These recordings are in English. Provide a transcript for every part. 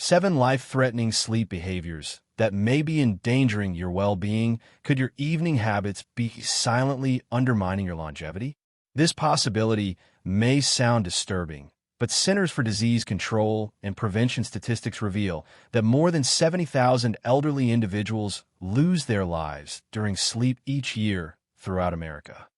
7 life-threatening sleep behaviors that may be endangering your well-being. Could your evening habits be silently undermining your longevity? This possibility may sound disturbing, but Centers for Disease Control and Prevention statistics reveal that more than 70,000 elderly individuals lose their lives during sleep each year throughout America.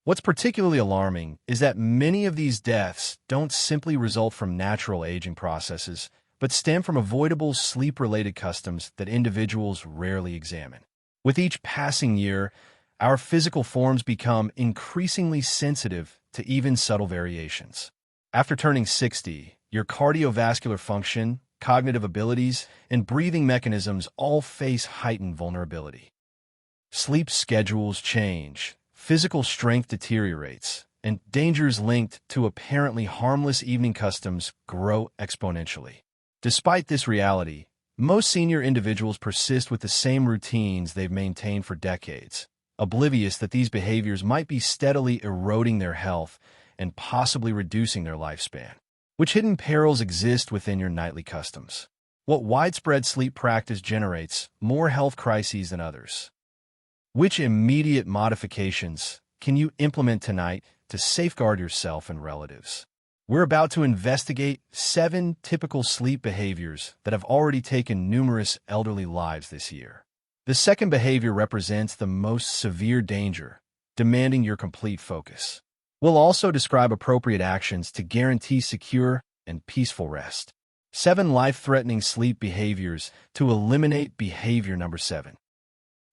What's particularly alarming is that many of these deaths don't simply result from natural aging processes, but stem from avoidable sleep-related customs that individuals rarely examine. With each passing year, our physical forms become increasingly sensitive to even subtle variations. After turning 60, your cardiovascular function, cognitive abilities, and breathing mechanisms all face heightened vulnerability. Sleep schedules change, physical strength deteriorates, and dangers linked to apparently harmless evening customs grow exponentially. Despite this reality, most senior individuals persist with the same routines they've maintained for decades, oblivious that these behaviors might be steadily eroding their health and possibly reducing their lifespan. Which hidden perils exist within your nightly customs? What widespread sleep practice generates more health crises than others? Which immediate modifications can you implement tonight to safeguard yourself and relatives? We're about to investigate 7 typical sleep behaviors that have already taken numerous elderly lives this year. The second behavior represents the most severe danger, demanding your complete focus. We'll also describe appropriate actions to guarantee secure and peaceful rest. 7 life-threatening sleep behaviors to eliminate behavior number 7.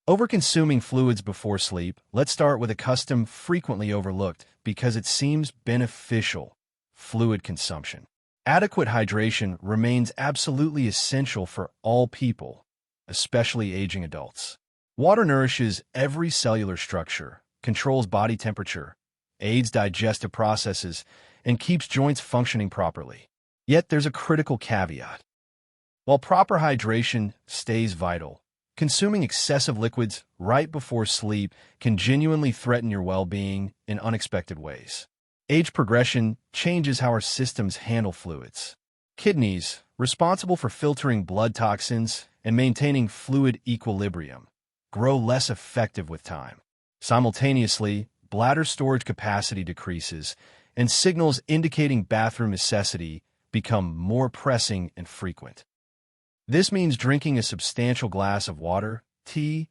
Overconsuming fluids before sleep. Let's start with a custom frequently overlooked because it seems beneficial: fluid consumption. Adequate hydration remains absolutely essential for all people, especially aging adults. Water nourishes every cellular structure, controls body temperature, aids digestive processes, and keeps joints functioning properly. Yet there's a critical caveat. While proper hydration stays vital, consuming excessive liquids right before sleep can genuinely threaten your well-being in unexpected ways. Age progression changes how our systems handle fluids. Kidneys, responsible for filtering blood toxins and maintaining fluid equilibrium, grow less effective with time. Simultaneously, bladder storage capacity decreases, and signals indicating bathroom necessity become more pressing and frequent. This means drinking a substantial glass of water, tea,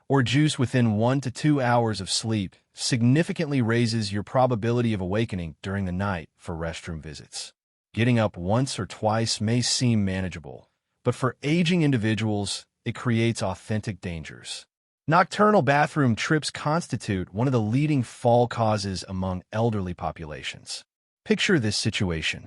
or juice within 1 to 2 hours of sleep significantly raises your probability of awakening during the night for restroom visits. Getting up once or twice may seem manageable, but for aging individuals, it creates authentic dangers. Nocturnal bathroom trips constitute one of the leading fall causes among elderly populations. Picture this situation.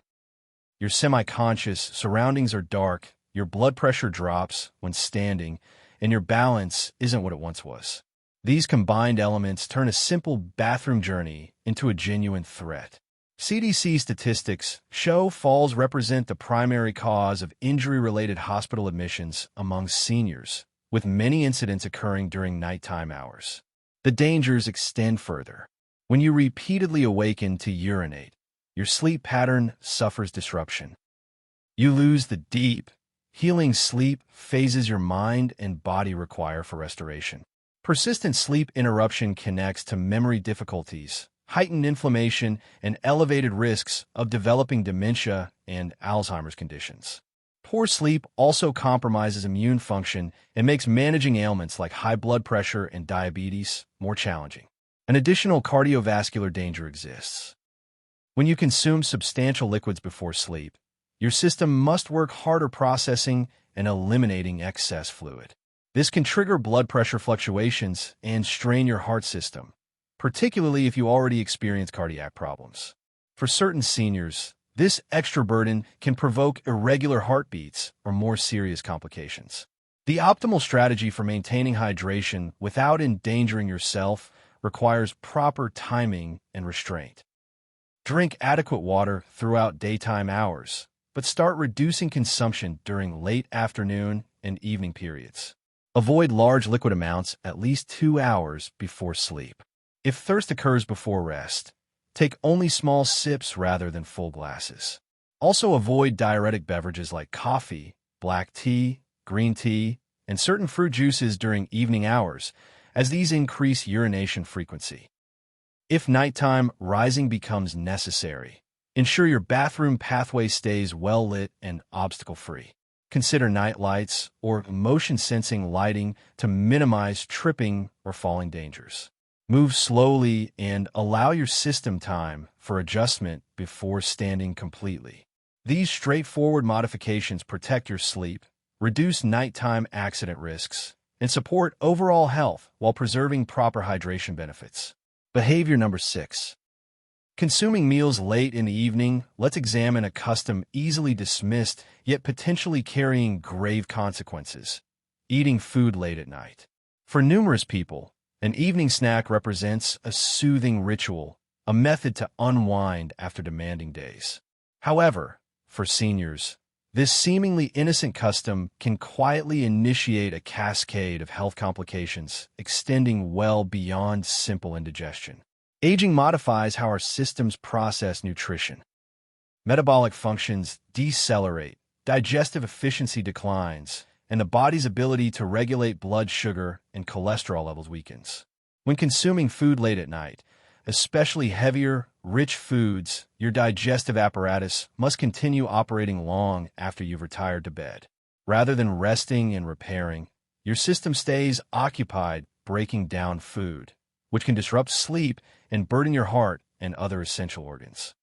You're semi-conscious, surroundings are dark, your blood pressure drops when standing, and your balance isn't what it once was. These combined elements turn a simple bathroom journey into a genuine threat. CDC statistics show falls represent the primary cause of injury-related hospital admissions among seniors, with many incidents occurring during nighttime hours. The dangers extend further. When you repeatedly awaken to urinate, your sleep pattern suffers disruption. You lose the deep, healing sleep phases your mind and body require for restoration. Persistent sleep interruption connects to memory difficulties, heightened inflammation, and elevated risks of developing dementia and Alzheimer's conditions. Poor sleep also compromises immune function and makes managing ailments like high blood pressure and diabetes more challenging. An additional cardiovascular danger exists. When you consume substantial liquids before sleep, your system must work harder processing and eliminating excess fluid. This can trigger blood pressure fluctuations and strain your heart system, particularly if you already experience cardiac problems. For certain seniors, this extra burden can provoke irregular heartbeats or more serious complications. The optimal strategy for maintaining hydration without endangering yourself requires proper timing and restraint. Drink adequate water throughout daytime hours, but start reducing consumption during late afternoon and evening periods. Avoid large liquid amounts at least 2 hours before sleep. If thirst occurs before rest, take only small sips rather than full glasses. Also avoid diuretic beverages like coffee, black tea, green tea, and certain fruit juices during evening hours, as these increase urination frequency. If nighttime rising becomes necessary, ensure your bathroom pathway stays well lit and obstacle-free. Consider night lights or motion-sensing lighting to minimize tripping or falling dangers. Move slowly and allow your system time for adjustment before standing completely. These straightforward modifications protect your sleep, reduce nighttime accident risks, and support overall health while preserving proper hydration benefits. Behavior number 6. Consuming meals late in the evening. Let's examine a custom easily dismissed yet potentially carrying grave consequences: eating food late at night. For numerous people, an evening snack represents a soothing ritual, a method to unwind after demanding days. However, for seniors, this seemingly innocent custom can quietly initiate a cascade of health complications, extending well beyond simple indigestion. Aging modifies how our systems process nutrition. Metabolic functions decelerate, digestive efficiency declines, and the body's ability to regulate blood sugar and cholesterol levels weakens. When consuming food late at night, especially heavier, rich foods, your digestive apparatus must continue operating long after you've retired to bed. Rather than resting and repairing, your system stays occupied breaking down food, which can disrupt sleep and burden your heart and other essential organs.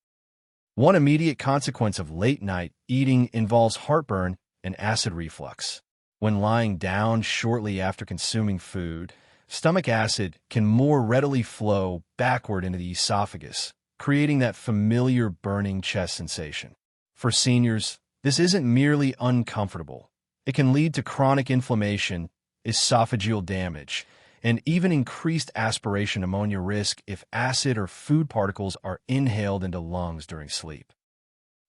One immediate consequence of late-night eating involves heartburn and acid reflux. When lying down shortly after consuming food, stomach acid can more readily flow backward into the esophagus, creating that familiar burning chest sensation. For seniors, this isn't merely uncomfortable. It can lead to chronic inflammation, esophageal damage, and even increased aspiration pneumonia risk if acid or food particles are inhaled into lungs during sleep.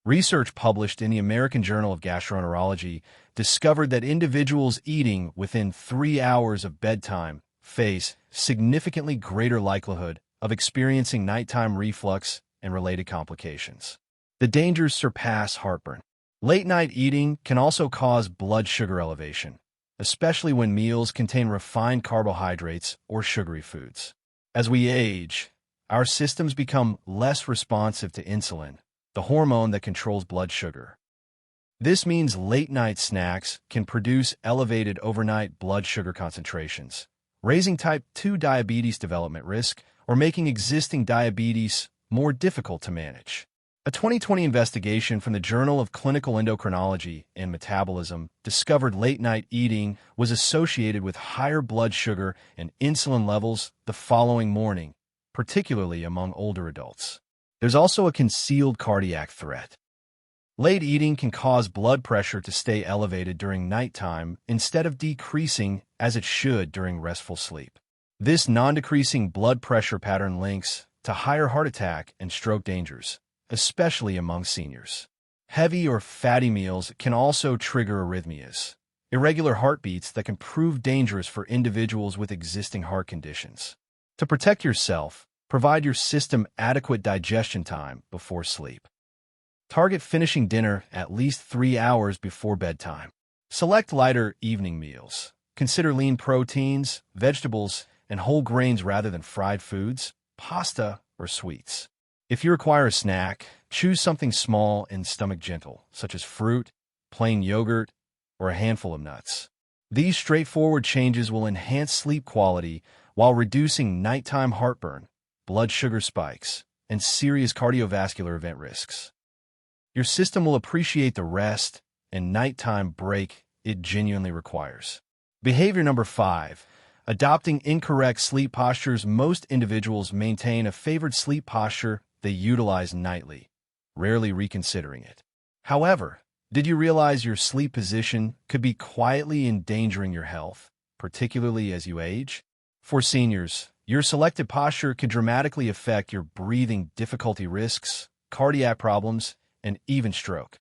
Research published in the American Journal of Gastroenterology discovered that individuals eating within 3 hours of bedtime face significantly greater likelihood of experiencing nighttime reflux and related complications. The dangers surpass heartburn. Late-night eating can also cause blood sugar elevation, especially when meals contain refined carbohydrates or sugary foods. As we age, our systems become less responsive to insulin, the hormone that controls blood sugar. This means late-night snacks can produce elevated overnight blood sugar concentrations, raising type 2 diabetes development risk or making existing diabetes more difficult to manage. A 2020 investigation from the Journal of Clinical Endocrinology and Metabolism discovered late-night eating was associated with higher blood sugar and insulin levels the following morning, particularly among older adults. There's also a concealed cardiac threat. Late eating can cause blood pressure to stay elevated during nighttime instead of decreasing as it should during restful sleep. This non-decreasing blood pressure pattern links to higher heart attack and stroke dangers, especially among seniors. Heavy or fatty meals can also trigger arrhythmias, irregular heartbeats that can prove dangerous for individuals with existing heart conditions. To protect yourself, provide your system adequate digestion time before sleep. Target finishing dinner at least 3 hours before bedtime. Select lighter evening meals. Consider lean proteins, vegetables, and whole grains rather than fried foods, pasta, or sweets. If you require a snack, choose something small and stomach-gentle, such as fruit, plain yogurt, or a handful of nuts. These straightforward changes will enhance sleep quality while reducing nighttime heartburn, blood sugar spikes, and serious cardiovascular event risks. Your system will appreciate the rest and nighttime break it genuinely requires. Behavior number 5. Adopting incorrect sleep postures. Most individuals maintain a favored sleep posture they utilize nightly, rarely reconsidering it. However, did you realize your sleep position could be quietly endangering your health, particularly as you age? For seniors, your selected posture can dramatically affect your breathing difficulty risks, cardiac problems, and even stroke.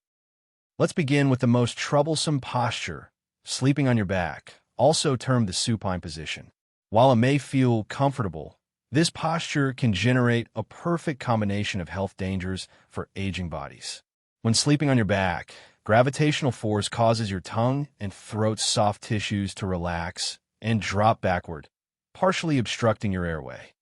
Let's begin with the most troublesome posture, sleeping on your back, also termed the supine position. While it may feel comfortable, this posture can generate a perfect combination of health dangers for aging bodies. When sleeping on your back, gravitational force causes your tongue and throat's soft tissues to relax and drop backward, partially obstructing your airway.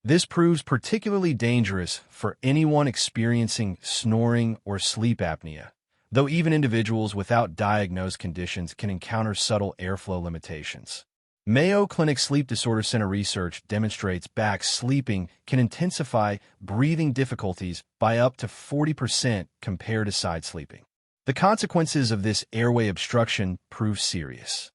This proves particularly dangerous for anyone experiencing snoring or sleep apnea, though even individuals without diagnosed conditions can encounter subtle airflow limitations. Mayo Clinic Sleep Disorder Center research demonstrates back sleeping can intensify breathing difficulties by up to 40% compared to side sleeping. The consequences of this airway obstruction prove serious.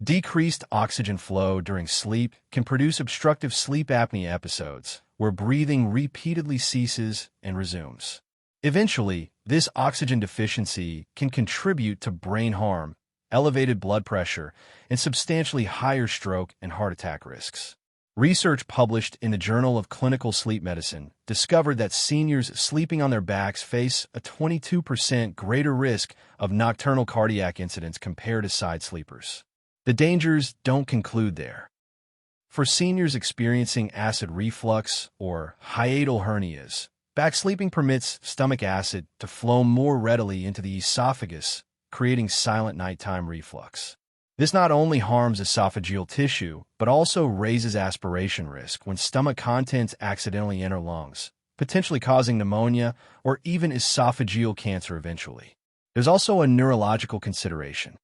Decreased oxygen flow during sleep can produce obstructive sleep apnea episodes, where breathing repeatedly ceases and resumes. Eventually, this oxygen deficiency can contribute to brain harm, elevated blood pressure, and substantially higher stroke and heart attack risks. Research published in the Journal of Clinical Sleep Medicine discovered that seniors sleeping on their backs face a 22% greater risk of nocturnal cardiac incidents compared to side sleepers. The dangers don't conclude there. For seniors experiencing acid reflux or hiatal hernias, back sleeping permits stomach acid to flow more readily into the esophagus, creating silent nighttime reflux. This not only harms esophageal tissue, but also raises aspiration risk when stomach contents accidentally enter lungs, potentially causing pneumonia or even esophageal cancer eventually. There's also a neurological consideration.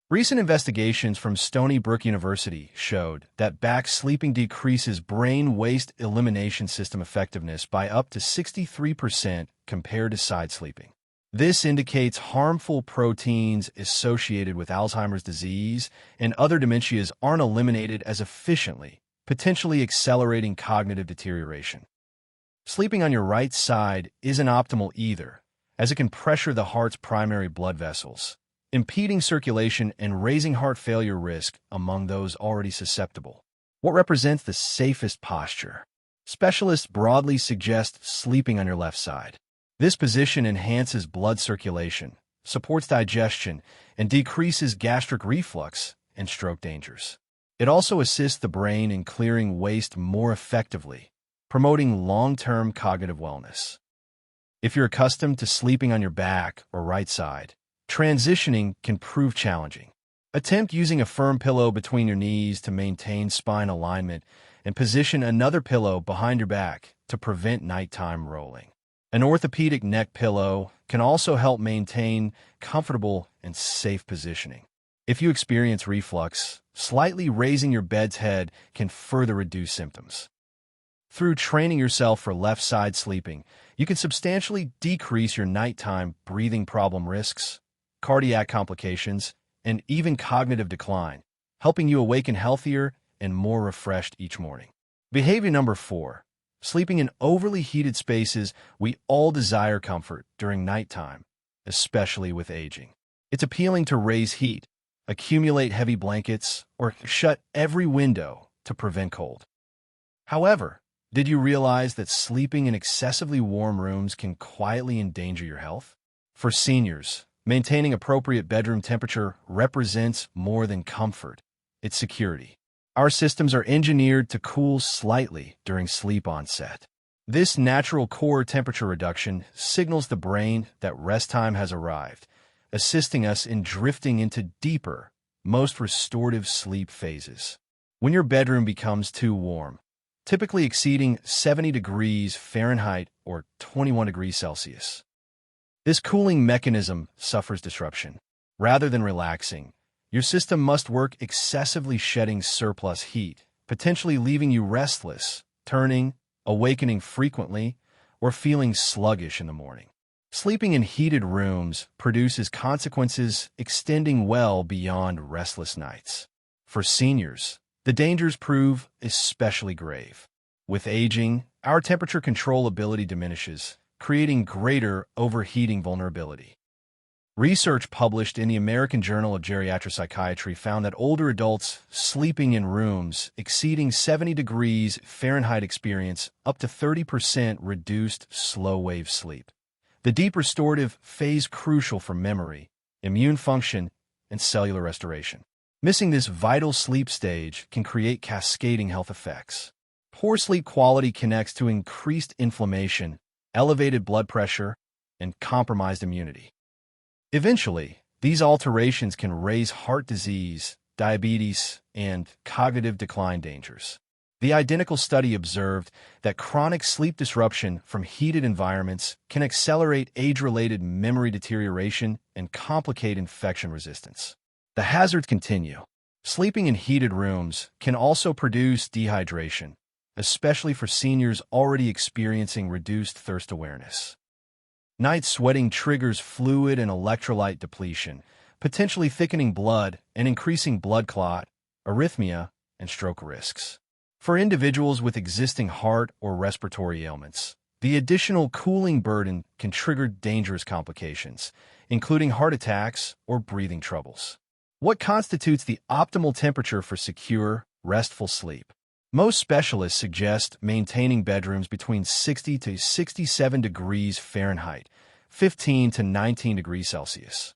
Recent investigations from Stony Brook University showed that back sleeping decreases brain waste elimination system effectiveness by up to 63% compared to side sleeping. This indicates harmful proteins associated with Alzheimer's disease and other dementias aren't eliminated as efficiently, potentially accelerating cognitive deterioration. Sleeping on your right side isn't optimal either, as it can pressure the heart's primary blood vessels, impeding circulation and raising heart failure risk among those already susceptible. What represents the safest posture? Specialists broadly suggest sleeping on your left side. This position enhances blood circulation, supports digestion, and decreases gastric reflux and stroke dangers. It also assists the brain in clearing waste more effectively, promoting long-term cognitive wellness. If you're accustomed to sleeping on your back or right side, transitioning can prove challenging. Attempt using a firm pillow between your knees to maintain spine alignment and position another pillow behind your back to prevent nighttime rolling. An orthopedic neck pillow can also help maintain comfortable and safe positioning. If you experience reflux, slightly raising your bed's head can further reduce symptoms. Through training yourself for left side sleeping, you can substantially decrease your nighttime breathing problem risks, cardiac complications, and even cognitive decline, helping you awaken healthier and more refreshed each morning. Behavior number 4. Sleeping in overly heated spaces. We all desire comfort during nighttime, especially with aging. It's appealing to raise heat, accumulate heavy blankets, or shut every window to prevent cold. However, did you realize that sleeping in excessively warm rooms can quietly endanger your health? For seniors, maintaining appropriate bedroom temperature represents more than comfort, it's security. Our systems are engineered to cool slightly during sleep onset. This natural core temperature reduction signals the brain that rest time has arrived, assisting us in drifting into deeper, most restorative sleep phases. When your bedroom becomes too warm, typically exceeding 70 degrees Fahrenheit or 21 degrees Celsius, this cooling mechanism suffers disruption. Rather than relaxing, your system must work excessively, shedding surplus heat, potentially leaving you restless, turning, awakening frequently, or feeling sluggish in the morning. Sleeping in heated rooms produces consequences extending well beyond restless nights. For seniors, the dangers prove especially grave. With aging, our temperature control ability diminishes, creating greater overheating vulnerability. Research published in the American Journal of Geriatric Psychiatry found that older adults sleeping in rooms exceeding 70 degrees Fahrenheit experience up to 30% reduced slow-wave sleep. The deep restorative phase crucial for memory, immune function, and cellular restoration. Missing this vital sleep stage can create cascading health effects. Poor sleep quality connects to increased inflammation, elevated blood pressure, and compromised immunity. Eventually, these alterations can raise heart disease, diabetes, and cognitive decline dangers. The identical study observed that chronic sleep disruption from heated environments can accelerate age-related memory deterioration and complicate infection resistance. The hazards continue. Sleeping in heated rooms can also produce dehydration, especially for seniors already experiencing reduced thirst awareness. Night sweating triggers fluid and electrolyte depletion, potentially thickening blood and increasing blood clot, arrhythmia, and stroke risks. For individuals with existing heart or respiratory ailments, the additional cooling burden can trigger dangerous complications, including heart attacks or breathing troubles. What constitutes the optimal temperature for secure, restful sleep? Most specialists suggest maintaining bedrooms between 60 to 67 degrees Fahrenheit, 15 to 19 degrees Celsius.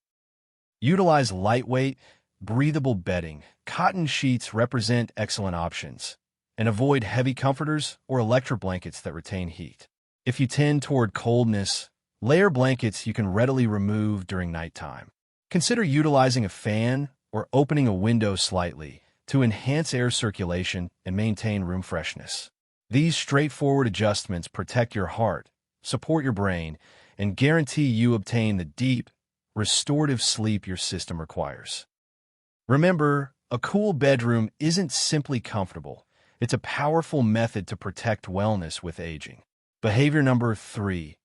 Utilize lightweight, breathable bedding. Cotton sheets represent excellent options, and avoid heavy comforters or electric blankets that retain heat. If you tend toward coldness, layer blankets you can readily remove during nighttime. Consider utilizing a fan or opening a window slightly to enhance air circulation and maintain room freshness. These straightforward adjustments protect your heart, support your brain, and guarantee you obtain the deep, restorative sleep your system requires. Remember, a cool bedroom isn't simply comfortable. It's a powerful method to protect wellness with aging. Behavior number 3.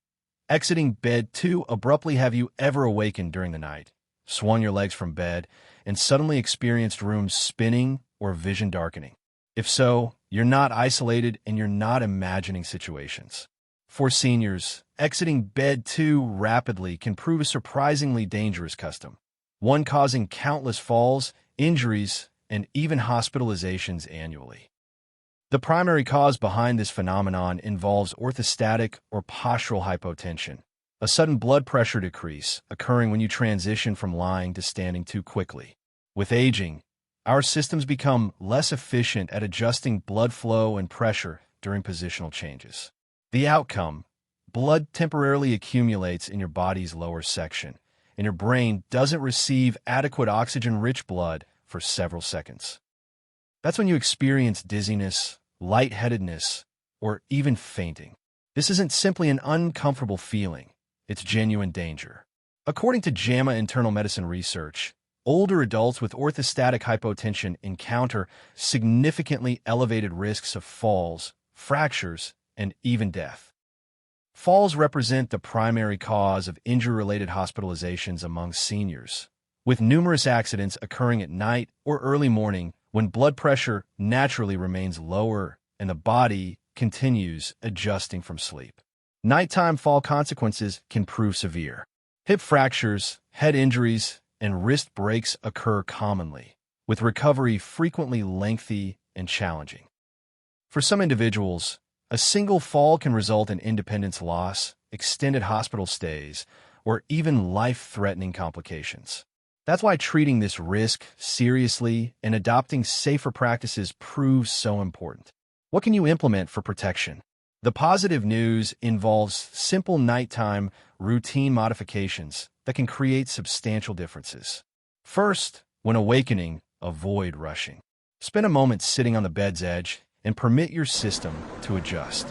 Exiting bed too abruptly. Have you ever awakened during the night, swung your legs from bed, and suddenly experienced rooms spinning or vision darkening? If so, you're not isolated and you're not imagining situations. For seniors, exiting bed too rapidly can prove a surprisingly dangerous custom, one causing countless falls, injuries, and even hospitalizations annually. The primary cause behind this phenomenon involves orthostatic or postural hypotension, a sudden blood pressure decrease occurring when you transition from lying to standing too quickly. With aging, our systems become less efficient at adjusting blood flow and pressure during positional changes. The outcome: blood temporarily accumulates in your body's lower section, and your brain doesn't receive adequate oxygen-rich blood for several seconds. That's when you experience dizziness, lightheadedness, or even fainting. This isn't simply an uncomfortable feeling, it's genuine danger. According to JAMA Internal Medicine research, older adults with orthostatic hypotension encounter significantly elevated risks of falls, fractures, and even death. Falls represent the primary cause of injury-related hospitalizations among seniors, with numerous accidents occurring at night or early morning when blood pressure naturally remains lower and the body continues adjusting from sleep. Nighttime fall consequences can prove severe. Hip fractures, head injuries, and wrist breaks occur commonly, with recovery frequently lengthy and challenging. For some individuals, a single fall can result in independence loss, extended hospital stays, or even life-threatening complications. That's why treating this risk seriously and adopting safer practices proves so important. What can you implement for protection? The positive news involves simple nighttime routine modifications that can create substantial differences. First, when awakening, avoid rushing. Spend a moment sitting on the bed's edge and permit your system to adjust.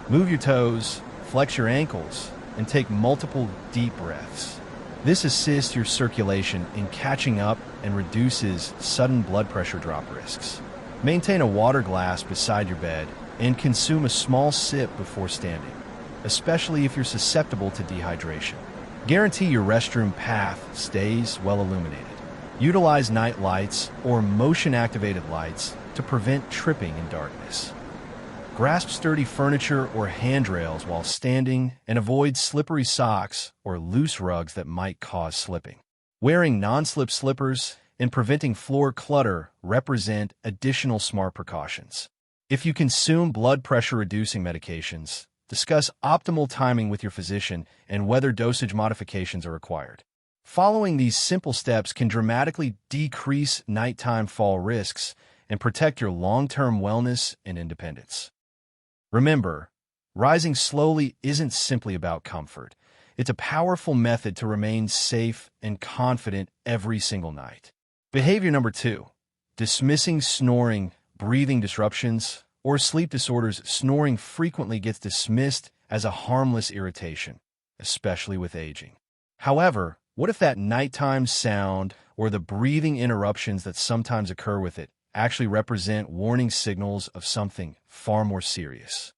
Move your toes, flex your ankles, and take multiple deep breaths. This assists your circulation in catching up and reduces sudden blood pressure drop risks. Maintain a water glass beside your bed and consume a small sip before standing, especially if you're susceptible to dehydration. Guarantee your restroom path stays well illuminated. Utilize night lights or motion-activated lights to prevent tripping in darkness. Grasp sturdy furniture or handrails while standing and avoid slippery socks or loose rugs that might cause slipping. Wearing non-slip slippers and preventing floor clutter represent additional smart precautions. If you consume blood pressure-reducing medications, discuss optimal timing with your physician and whether dosage modifications are required. Following these simple steps can dramatically decrease nighttime fall risks and protect your long-term wellness and independence. Remember, rising slowly isn't simply about comfort. It's a powerful method to remain safe and confident every single night. Behavior number 2, dismissing snoring, breathing disruptions, or sleep disorders. Snoring frequently gets dismissed as a harmless irritation, especially with aging. However, what if that nighttime sound or the breathing interruptions that sometimes occur with it actually represent warning signals of something far more serious?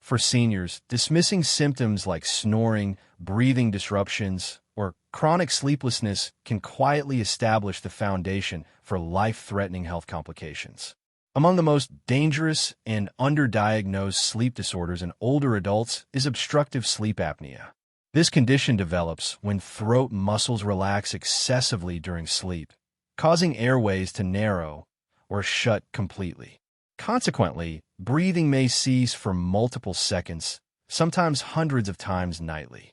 For seniors, dismissing symptoms like snoring, breathing disruptions, or chronic sleeplessness can quietly establish the foundation for life-threatening health complications. Among the most dangerous and underdiagnosed sleep disorders in older adults is obstructive sleep apnea. This condition develops when throat muscles relax excessively during sleep, causing airways to narrow or shut completely. Consequently, breathing may cease for multiple seconds, sometimes hundreds of times nightly.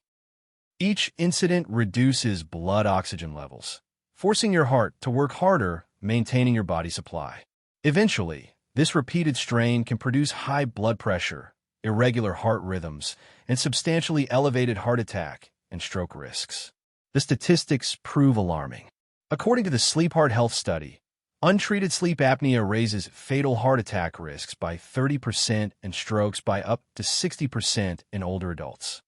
Each incident reduces blood oxygen levels, forcing your heart to work harder, maintaining your body supply. Eventually, this repeated strain can produce high blood pressure, irregular heart rhythms, and substantially elevated heart attack and stroke risks. The statistics prove alarming. According to the Sleep Heart Health Study, untreated sleep apnea raises fatal heart attack risks by 30% and strokes by up to 60% in older adults.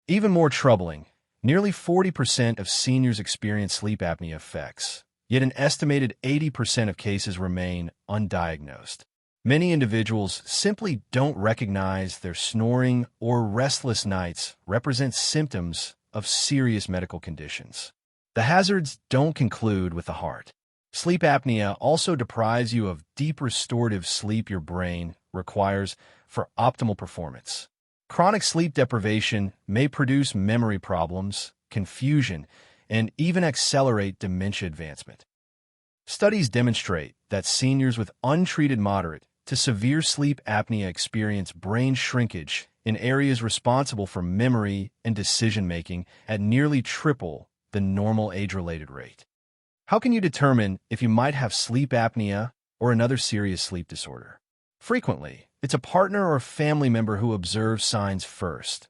Even more troubling, nearly 40% of seniors experience sleep apnea effects, yet an estimated 80% of cases remain undiagnosed. Many individuals simply don't recognize their snoring or restless nights represent symptoms of serious medical conditions. The hazards don't conclude with the heart. Sleep apnea also deprives you of deep restorative sleep your brain requires for optimal performance. Chronic sleep deprivation may produce memory problems, confusion, and even accelerate dementia advancement. Studies demonstrate that seniors with untreated moderate to severe sleep apnea experience brain shrinkage in areas responsible for memory and decision-making at nearly triple the normal age-related rate. How can you determine if you might have sleep apnea or another serious sleep disorder? Frequently, it's a partner or family member who observes signs first.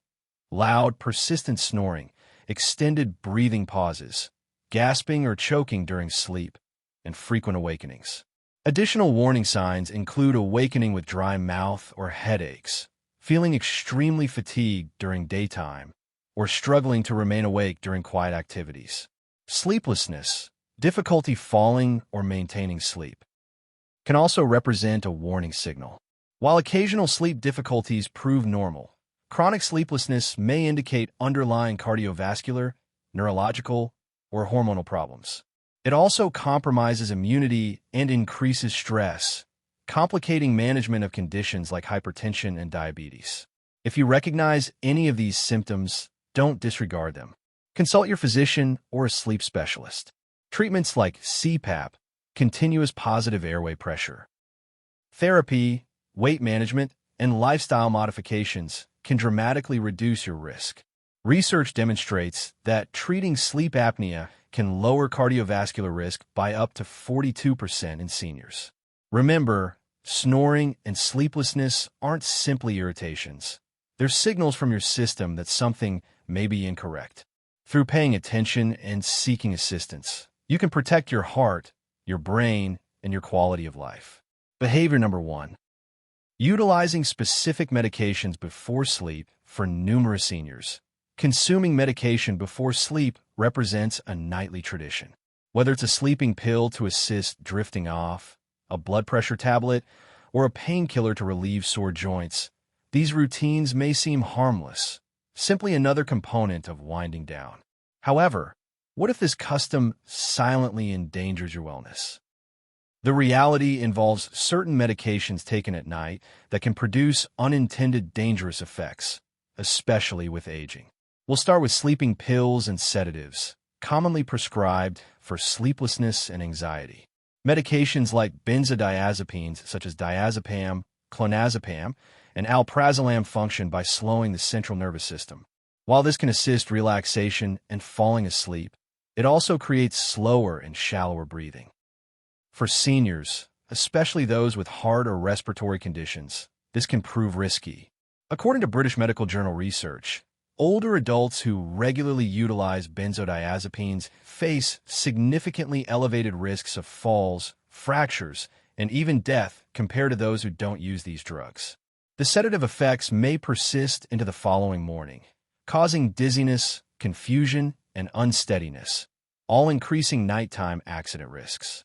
Loud, persistent snoring, extended breathing pauses, gasping or choking during sleep, and frequent awakenings. Additional warning signs include awakening with dry mouth or headaches, feeling extremely fatigued during daytime, or struggling to remain awake during quiet activities. Sleeplessness, difficulty falling or maintaining sleep, can also represent a warning signal. While occasional sleep difficulties prove normal, chronic sleeplessness may indicate underlying cardiovascular, neurological, or hormonal problems. It also compromises immunity and increases stress, complicating management of conditions like hypertension and diabetes. If you recognize any of these symptoms, don't disregard them. Consult your physician or a sleep specialist. Treatments like CPAP, continuous positive airway pressure, therapy, weight management, and lifestyle modifications can dramatically reduce your risk. Research demonstrates that treating sleep apnea can lower cardiovascular risk by up to 42% in seniors. Remember, snoring and sleeplessness aren't simply irritations. They're signals from your system that something may be incorrect. Through paying attention and seeking assistance, you can protect your heart, your brain, and your quality of life. Behavior number 1. Utilizing specific medications before sleep for numerous seniors. Consuming medication before sleep represents a nightly tradition. Whether it's a sleeping pill to assist drifting off, a blood pressure tablet, or a painkiller to relieve sore joints, these routines may seem harmless, simply another component of winding down. However, what if this custom silently endangers your wellness? The reality involves certain medications taken at night that can produce unintended dangerous effects, especially with aging. We'll start with sleeping pills and sedatives, commonly prescribed for sleeplessness and anxiety. Medications like benzodiazepines such as diazepam, clonazepam, and alprazolam function by slowing the central nervous system. While this can assist relaxation and falling asleep, it also creates slower and shallower breathing. For seniors, especially those with heart or respiratory conditions, this can prove risky. According to British Medical Journal research, Older adults who regularly utilize benzodiazepines face significantly elevated risks of falls, fractures, and even death compared to those who don't use these drugs. The sedative effects may persist into the following morning, causing dizziness, confusion, and unsteadiness, all increasing nighttime accident risks.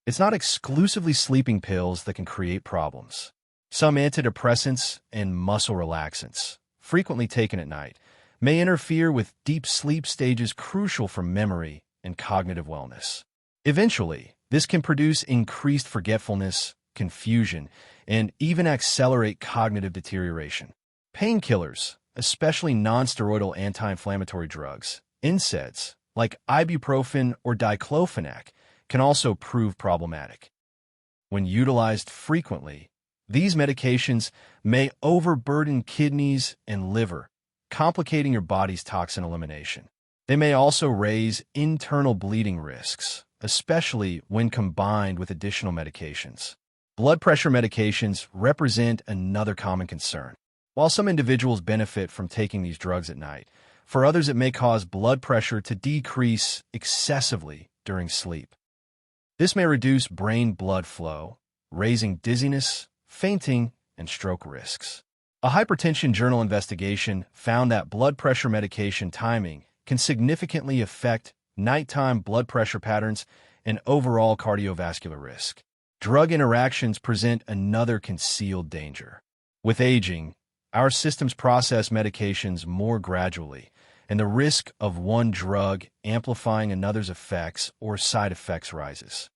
It's not exclusively sleeping pills that can create problems. Some antidepressants and muscle relaxants, frequently taken at night, may interfere with deep sleep stages crucial for memory and cognitive wellness. Eventually, this can produce increased forgetfulness, confusion, and even accelerate cognitive deterioration. Painkillers, especially nonsteroidal anti-inflammatory drugs, NSAIDs, like ibuprofen or diclofenac, can also prove problematic. When utilized frequently, these medications may overburden kidneys and liver, complicating your body's toxin elimination. They may also raise internal bleeding risks, especially when combined with additional medications. Blood pressure medications represent another common concern. While some individuals benefit from taking these drugs at night, for others it may cause blood pressure to decrease excessively during sleep. This may reduce brain blood flow, raising dizziness, fainting, and stroke risks. A hypertension journal investigation found that blood pressure medication timing can significantly affect nighttime blood pressure patterns and overall cardiovascular risk. Drug interactions present another concealed danger. With aging, our systems process medications more gradually, and the risk of one drug amplifying another's effects or side effects rises.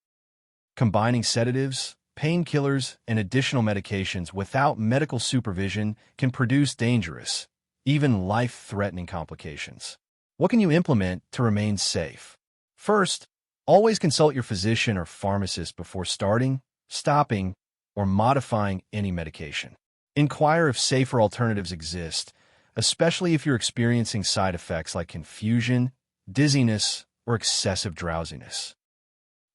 Combining sedatives, painkillers, and additional medications without medical supervision can produce dangerous, even life-threatening complications. What can you implement to remain safe? First, always consult your physician or pharmacist before starting, stopping, or modifying any medication. Inquire if safer alternatives exist, especially if you're experiencing side effects like confusion, dizziness, or excessive drowsiness.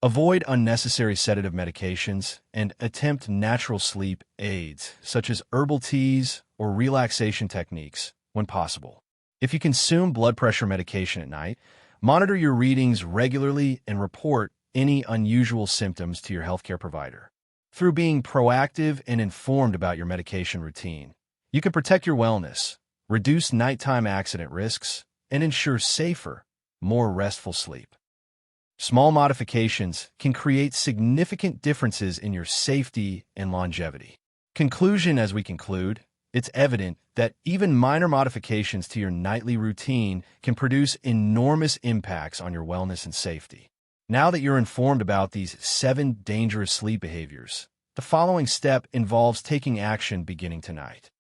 Avoid unnecessary sedative medications and attempt natural sleep aids, such as herbal teas or relaxation techniques, when possible. If you consume blood pressure medication at night, monitor your readings regularly and report any unusual symptoms to your healthcare provider. Through being proactive and informed about your medication routine, you can protect your wellness, reduce nighttime accident risks, and ensure safer, more restful sleep. Small modifications can create significant differences in your safety and longevity. Conclusion: as we conclude, it's evident that even minor modifications to your nightly routine can produce enormous impacts on your wellness and safety. Now that you're informed about these 7 dangerous sleep behaviors, the following step involves taking action beginning tonight.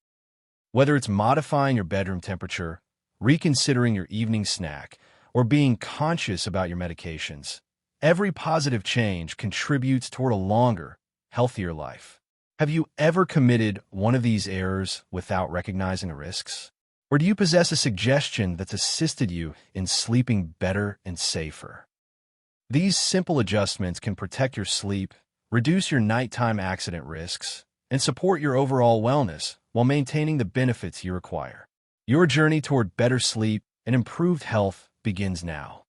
Whether it's modifying your bedroom temperature, reconsidering your evening snack, or being conscious about your medications, every positive change contributes toward a longer, healthier life. Have you ever committed one of these errors without recognizing the risks? Or do you possess a suggestion that's assisted you in sleeping better and safer? These simple adjustments can protect your sleep, reduce your nighttime accident risks, and support your overall wellness while maintaining the benefits you require. Your journey toward better sleep and improved health begins now.